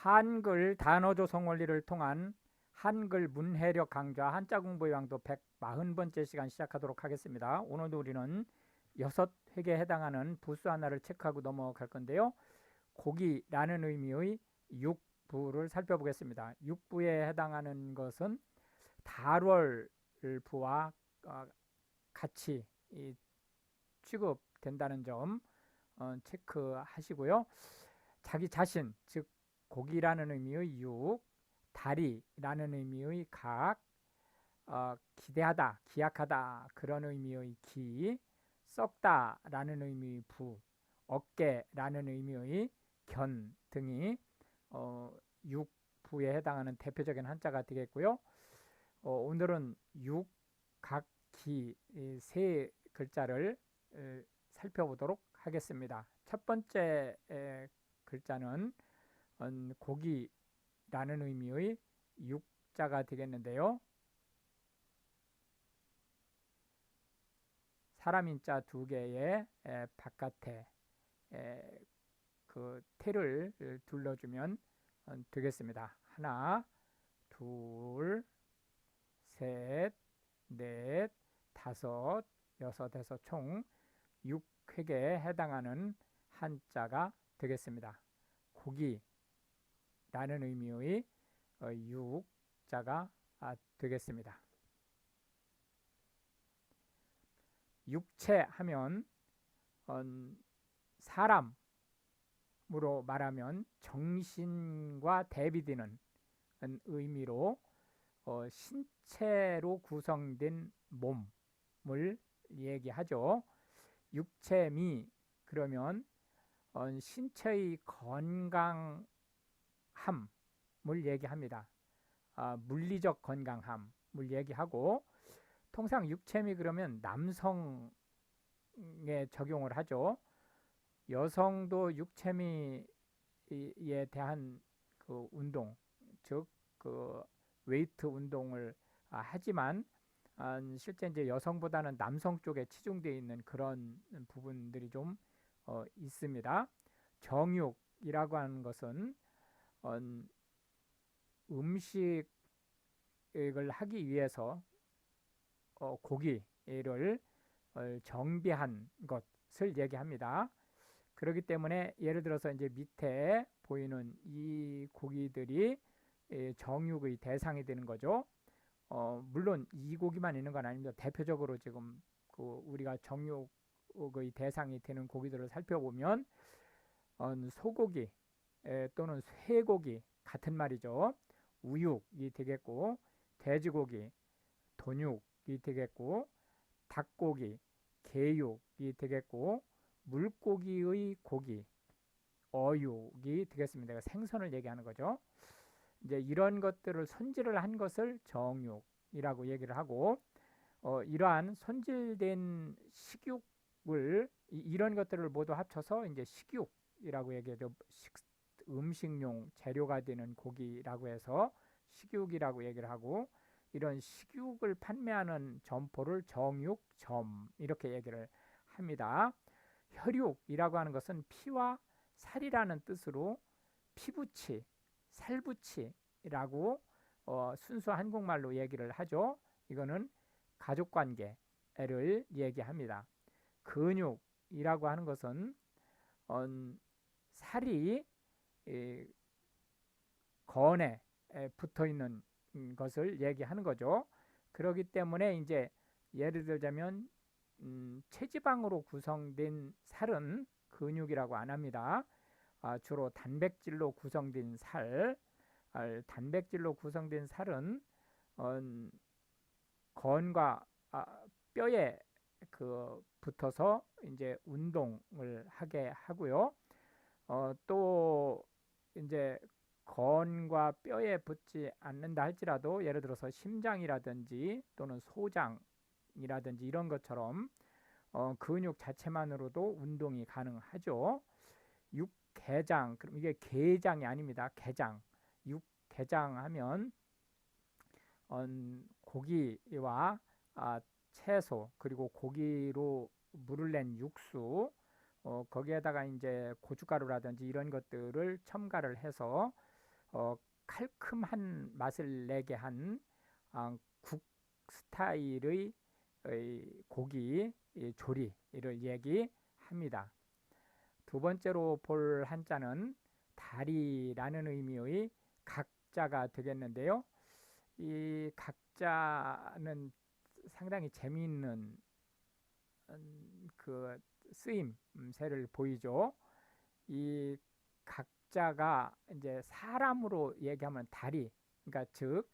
한글 단어 조성 원리를 통한 한글 문해력 강좌 한자 공부의 왕도 140번째 시간 시작하도록 하겠습니다. 오늘도 우리는 6획에 해당하는 부수 하나를 체크하고 넘어갈 건데요. 고기라는 의미의 육부를 살펴보겠습니다. 육부에 해당하는 것은 달월부와 같이 취급된다는 점 체크하시고요. 자기 자신, 즉 고기라는 의미의 육, 다리라는 의미의 각, 기대하다, 기약하다 그런 의미의 기, 썩다라는 의미의 부, 어깨라는 의미의 견 등이 육부에 해당하는 대표적인 한자가 되겠고요. 오늘은 육, 각, 기 세 글자를 살펴보도록 하겠습니다. 첫 번째 글자는 고기라는 의미의 육자가 되겠는데요. 사람 인자 두 개의 바깥에 그 태를 둘러주면 되겠습니다. 하나, 둘, 셋, 넷, 다섯, 여섯에서 총 6획에 해당하는 한자가 되겠습니다. 고기라는 의미의 육자가 되겠습니다. 육체 하면 사람으로 말하면 정신과 대비되는 의미로 신체로 구성된 몸을 얘기하죠. 육체미 그러면 신체의 건강함을 얘기합니다. 물리적 건강함을 얘기하고 통상 육체미 그러면 남성에 적용을 하죠. 여성도 육체미에 대한 그 운동, 즉 그 웨이트 운동을 하지만 실제 이제 여성보다는 남성 쪽에 치중되어 있는 그런 부분들이 좀 있습니다. 정육이라고 하는 것은 음식을 하기 위해서 고기를 정비한 것을 얘기합니다. 그렇기 때문에 예를 들어서 이제 밑에 보이는 이 고기들이 정육의 대상이 되는 거죠. 물론 이 고기만 있는 건 아닙니다. 대표적으로 지금 그 우리가 정육의 대상이 되는 고기들을 살펴보면 소고기 또는 쇠고기 같은 말이죠. 우육이 되겠고 돼지고기, 돈육이 되겠고 닭고기, 개육이 되겠고 물고기의 고기, 어육이 되겠습니다. 생선을 얘기하는 거죠. 이제 이런 것들을 손질을 한 것을 정육이라고 얘기를 하고 이러한 손질된 식육을 이런 것들을 모두 합쳐서 이제 식육이라고 얘기하죠. 음식용 재료가 되는 고기라고 해서 식육이라고 얘기를 하고 이런 식육을 판매하는 점포를 정육점 이렇게 얘기를 합니다. 혈육이라고 하는 것은 피와 살이라는 뜻으로 피부치, 살부치라고 순수 한국말로 얘기를 하죠. 이거는 가족관계를 얘기합니다. 근육이라고 하는 것은 살이 건에 붙어 있는 것을 얘기하는 거죠. 그렇기 때문에 이제 예를 들자면 체지방으로 구성된 살은 근육이라고 안 합니다. 주로 단백질로 구성된 단백질로 구성된 살은 건과 뼈에 그 붙어서 이제 운동을 하게 하고요. 또 이제 건과 뼈에 붙지 않는다 할지라도 예를 들어서 심장이라든지 또는 소장이라든지 이런 것처럼 근육 자체만으로도 운동이 가능하죠. 육개장, 그럼 이게 게장이 아닙니다. 게장. 육개장 하면 고기와 채소 그리고 고기로 물을 낸 육수 거기에다가 이제 고춧가루라든지 이런 것들을 첨가를 해서 칼큼한 맛을 내게 한 국 스타일의 고기 조리를 얘기합니다. 두 번째로 볼 한자는 다리라는 의미의 각자가 되겠는데요. 이 각자는 상당히 재미있는 그 쓰임새를 보이죠. 이 각자가 이제 사람으로 얘기하면 다리, 그러니까 즉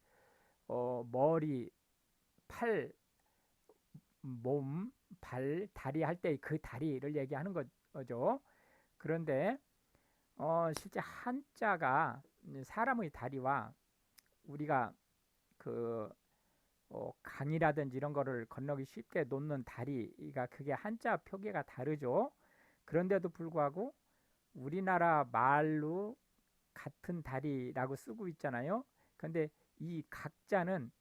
머리, 팔, 몸, 발, 다리 할 때 그 다리를 얘기하는 거죠. 그런데 실제 한자가 사람의 다리와 우리가 그 강이라든지 이런 거를 건너기 쉽게 놓는 다리가 그게 한자 표기가 다르죠. 그런데도 불구하고 우리나라 말로 같은 다리라고 쓰고 있잖아요. 근데 이 각자는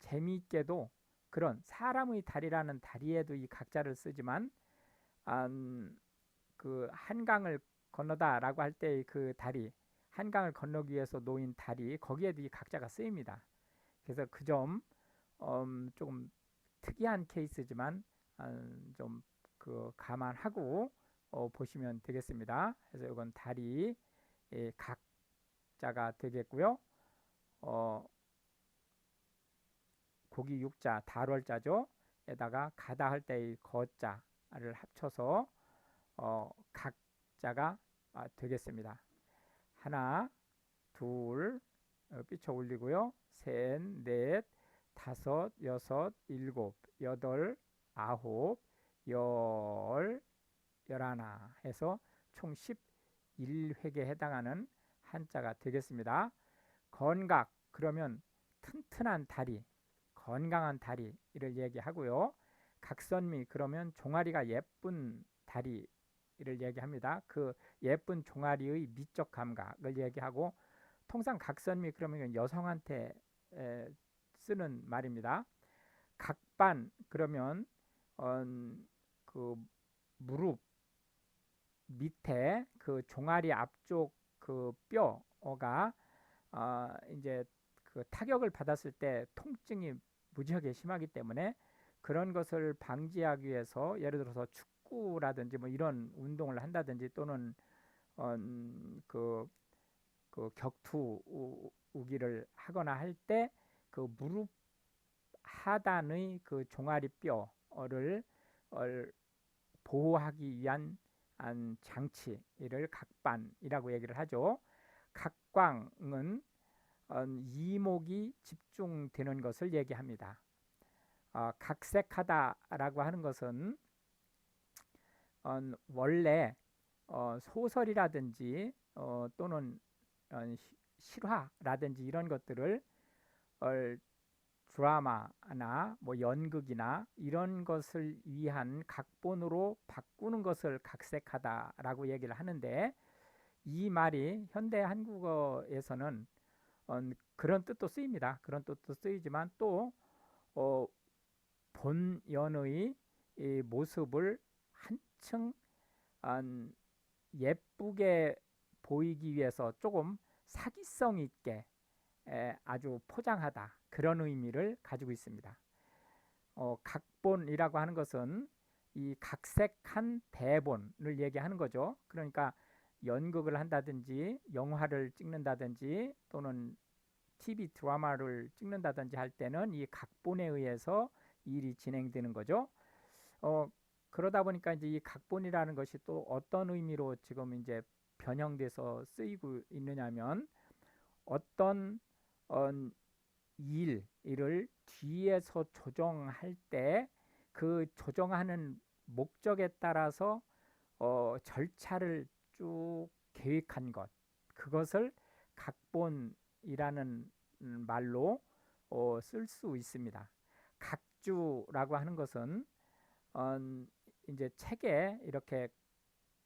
재미있게도 그런 사람의 다리라는 다리에도 이 각자를 쓰지만 그 한강을 건너다라고 할 때 그 다리, 한강을 건너기 위해서 놓인 다리, 거기에도 이 각자가 쓰입니다. 그래서 그 점 조금 특이한 케이스지만 좀 그 감안하고 보시면 되겠습니다. 그래서 이건 다리 각자가 되겠고요. 고기 육자 달월자죠. 에다가 가다 할 때의 거자를 합쳐서 각자가 되겠습니다. 하나, 둘, 삐쳐 올리고요. 셋, 넷, 다섯, 여섯, 일곱, 여덟, 아홉, 열, 열하나 해서 총 11획에 해당하는 한자가 되겠습니다. 건각 그러면 튼튼한 다리, 건강한 다리를 얘기하고요. 각선미 그러면 종아리가 예쁜 다리를 얘기합니다. 그 예쁜 종아리의 미적 감각을 얘기하고 통상 각선미 그러면 여성한테 쓰는 말입니다. 각반 그러면 그 무릎 밑에 그 종아리 앞쪽 그 뼈가 이제 그 타격을 받았을 때 통증이 무지하게 심하기 때문에 그런 것을 방지하기 위해서 예를 들어서 축구라든지 뭐 이런 운동을 한다든지 또는 그 격투기를 하거나 할 때 그 무릎 하단의 그 종아리 뼈를 보호하기 위한 장치를 각반이라고 얘기를 하죠. 각광은 이목이 집중되는 것을 얘기합니다. 각색하다라고 하는 것은 원래 소설이라든지 또는 실화라든지 이런 것들을 드라마나 뭐 연극이나 이런 것을 위한 각본으로 바꾸는 것을 각색하다라고 얘기를 하는데 이 말이 현대 한국어에서는 그런 뜻도 쓰입니다. 그런 뜻도 쓰이지만 또 본연의 이 모습을 한층 예쁘게 보이기 위해서 조금 사기성 있게 아주 포장하다 그런 의미를 가지고 있습니다. 각본이라고 하는 것은 이 각색한 대본을 얘기하는 거죠. 그러니까 연극을 한다든지 영화를 찍는다든지 또는 TV 드라마를 찍는다든지 할 때는 이 각본에 의해서 일이 진행되는 거죠. 그러다 보니까 이제 이 각본이라는 것이 또 어떤 의미로 지금 이제 변형돼서 쓰이고 있느냐면 어떤 일을 뒤에서 조정할 때 그 조정하는 목적에 따라서 절차를 쭉 계획한 것 그것을 각본이라는 말로 쓸 수 있습니다. 각주라고 하는 것은 이제 책에 이렇게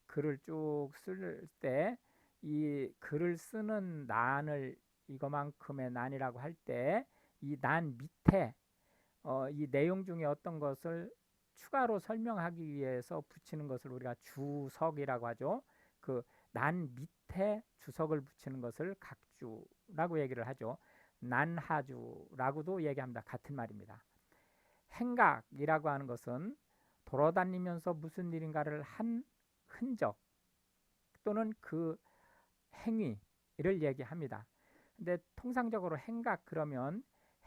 글을 쭉 쓸 때 이 글을 쓰는 난을 이거만큼의 난이라고 할 때 이 난 밑에 이 내용 중에 어떤 것을 추가로 설명하기 위해서 붙이는 것을 우리가 주석이라고 하죠. 그 난 밑에 주석을 붙이는 것을 각주라고 얘기를 하죠. 난하주라고도 얘기합니다. 같은 말입니다. 행각이라고 하는 것은 돌아다니면서 무슨 일인가를 한 흔적 또는 그 행위를 얘기합니다. 근데 통상적으로 행각 그러면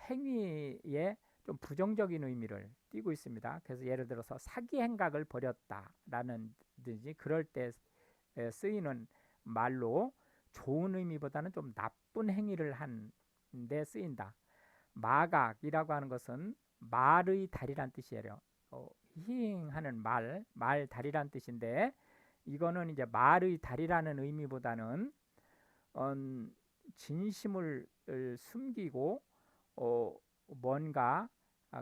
행위에 좀 부정적인 의미를 띠고 있습니다. 그래서 예를 들어서 사기 행각을 벌였다라는 듯이 그럴 때 쓰이는 말로 좋은 의미보다는 좀 나쁜 행위를 한 데 쓰인다. 마각이라고 하는 것은 말의 다리란 뜻이에요. 히잉하는 말 다리란 뜻인데 이거는 이제 말의 다리라는 의미보다는 진심을 숨기고 뭔가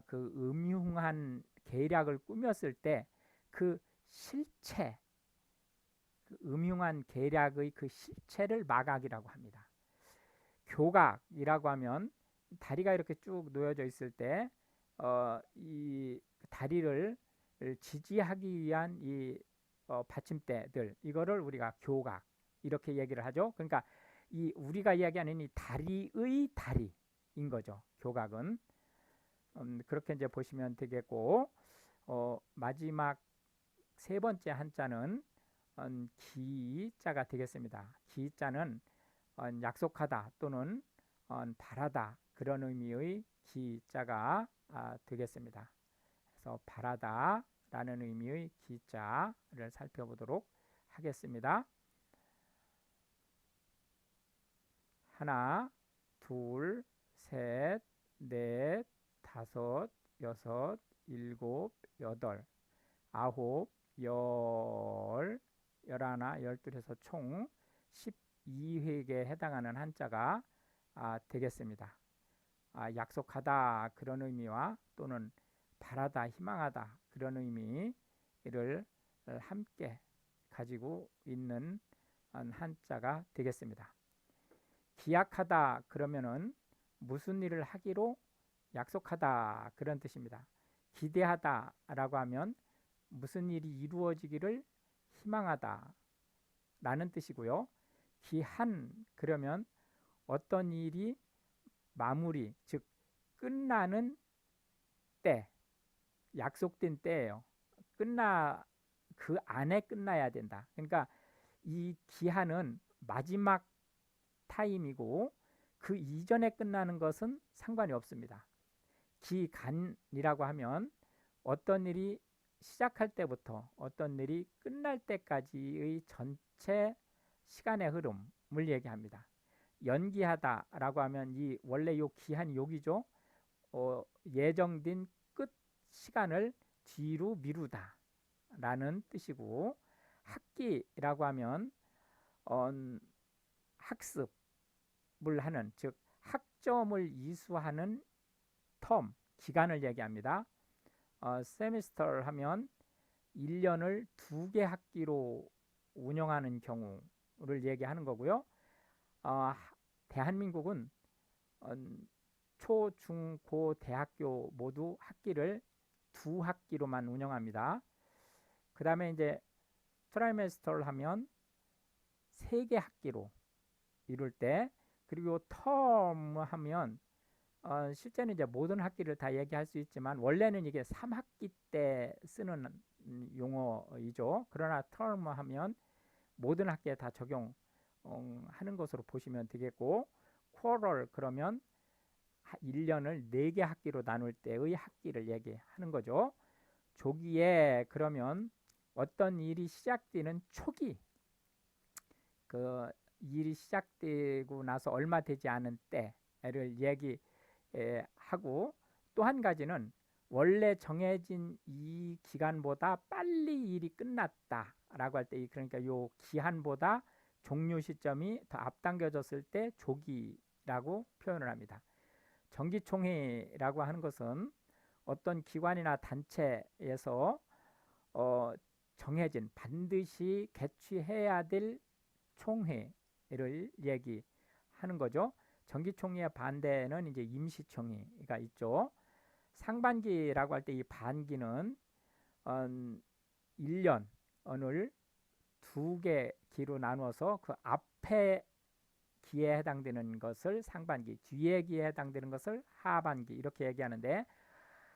그 음흉한 계략을 꾸몄을 때 그 실체, 그 음흉한 계략의 그 실체를 마각이라고 합니다. 교각이라고 하면 다리가 이렇게 쭉 놓여져 있을 때 이 다리를 지지하기 위한 이 받침대들 이거를 우리가 교각 이렇게 얘기를 하죠. 그러니까 이 우리가 이야기하는 이 다리의 다리인 거죠. 교각은 그렇게 이제 보시면 되겠고 마지막 세 번째 한자는 기자가 되겠습니다. 기자는 약속하다 또는 바라다 그런 의미의 기자가 되겠습니다. 그래서 바라다라는 의미의 기자를 살펴보도록 하겠습니다. 하나, 둘, 셋, 넷, 다섯, 여섯, 일곱, 여덟, 아홉, 열, 열하나, 열둘에서 총 12획에 해당하는 한자가 되겠습니다. 약속하다 그런 의미와 또는 바라다, 희망하다 그런 의미를 함께 가지고 있는 한자가 되겠습니다. 기약하다 그러면은 무슨 일을 하기로 약속하다 그런 뜻입니다. 기대하다라고 하면 무슨 일이 이루어지기를 희망하다 라는 뜻이고요. 기한 그러면 어떤 일이 마무리 즉 끝나는 때 약속된 때예요. 그 안에 끝나야 된다. 그러니까 이 기한은 마지막 타임이고 그 이전에 끝나는 것은 상관이 없습니다. 기간이라고 하면 어떤 일이 시작할 때부터 어떤 일이 끝날 때까지의 전체 시간의 흐름을 얘기합니다. 연기하다라고 하면 이 원래 요 기한 여기죠. 예정된 끝 시간을 뒤로 미루다 라는 뜻이고 학기라고 하면 학습을 하는 즉 학점을 이수하는 텀 기간을 얘기합니다. 세미스터 하면 1년을 2개 학기로 운영하는 경우를 얘기하는 거고요. 대한민국은 초, 중, 고, 대학교 모두 학기를 2학기로만 운영합니다. 그 다음에 이제 트라이메스터를 하면 3개 학기로 이룰 때 그리고 텀 하면 실제는 이제 모든 학기를 다 얘기할 수 있지만 원래는 이게 3학기 때 쓰는 용어이죠. 그러나 term 하면 모든 학기에 다 적용하는 것으로 보시면 되겠고 quarter 그러면 1년을 4개 학기로 나눌 때의 학기를 얘기하는 거죠. 조기에 그러면 어떤 일이 시작되는 초기 그 일이 시작되고 나서 얼마 되지 않은 때를 얘기하고 또 한 가지는 원래 정해진 이 기간보다 빨리 일이 끝났다라고 할 때 그러니까 요 기한보다 종료 시점이 더 앞당겨졌을 때 조기라고 표현을 합니다. 정기총회라고 하는 것은 어떤 기관이나 단체에서 정해진 반드시 개최해야 될 총회를 얘기하는 거죠. 정기총회의 반대는 이제 임시총회가 있죠. 상반기라고 할 때 이 반기는 1년을 2개 기로 나누어서 그 앞에 기에 해당되는 것을 상반기, 뒤에 기에 해당되는 것을 하반기 이렇게 얘기하는데,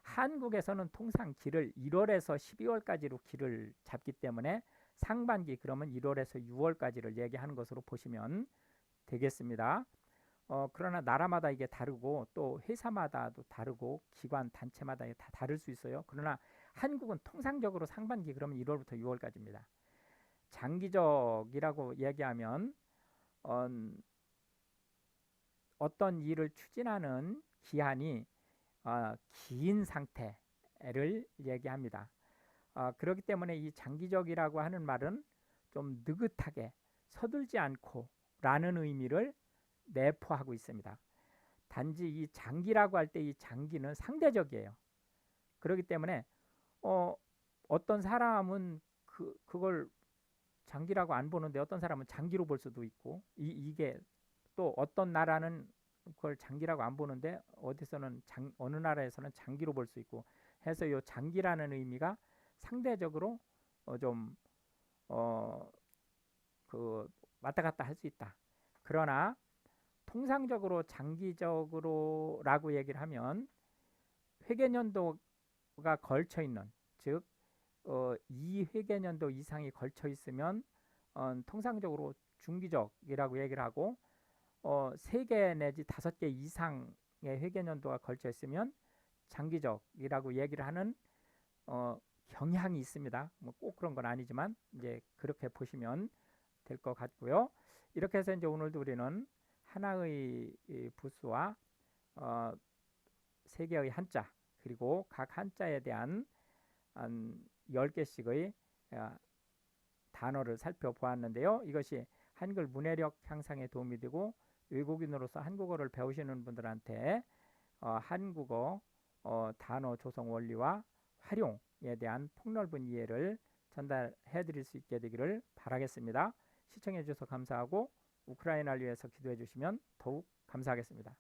한국에서는 통상 기를 1월에서 12월까지로 기를 잡기 때문에 상반기 그러면 1월에서 6월까지를 얘기하는 것으로 보시면 되겠습니다. 그러나 나라마다 이게 다르고 또 회사마다도 다르고 기관 단체마다 다 다를 수 있어요. 그러나 한국은 통상적으로 상반기 그러면 1월부터 6월까지입니다. 장기적이라고 얘기하면 어떤 일을 추진하는 기한이 긴 상태를 얘기합니다. 그렇기 때문에 이 장기적이라고 하는 말은 좀 느긋하게 서둘지 않고 라는 의미를 내포하고 있습니다. 단지 이 장기라고 할 때 이 장기는 상대적이에요. 그렇기 때문에 어떤 사람은 그걸 장기라고 안 보는데 어떤 사람은 장기로 볼 수도 있고, 이게 또 어떤 나라는 그걸 장기라고 안 보는데 어디서는 어느 나라에서는 장기로 볼 수 있고 해서 이 장기라는 의미가 상대적으로 좀 왔다 갔다 할 수 있다. 그러나 통상적으로 장기적으로라고 얘기를 하면 회계연도가 걸쳐 있는, 즉 2회계연도 이상이 걸쳐 있으면 통상적으로 중기적이라고 얘기를 하고, 3개 내지 5개 이상의 회계연도가 걸쳐 있으면 장기적이라고 얘기를 하는 경향이 있습니다. 뭐 꼭 그런 건 아니지만 이제 그렇게 보시면 될 것 같고요. 이렇게 해서 이제 오늘도 우리는 하나의 부수와 3개의 한자, 그리고 각 한자에 대한 한 10개씩의 단어를 살펴보았는데요. 이것이 한글 문해력 향상에 도움이 되고 외국인으로서 한국어를 배우시는 분들한테 한국어 단어 조성 원리와 활용에 대한 폭넓은 이해를 전달해 드릴 수 있게 되기를 바라겠습니다. 시청해 주셔서 감사하고 우크라이나를 위해서 기도해 주시면 더욱 감사하겠습니다.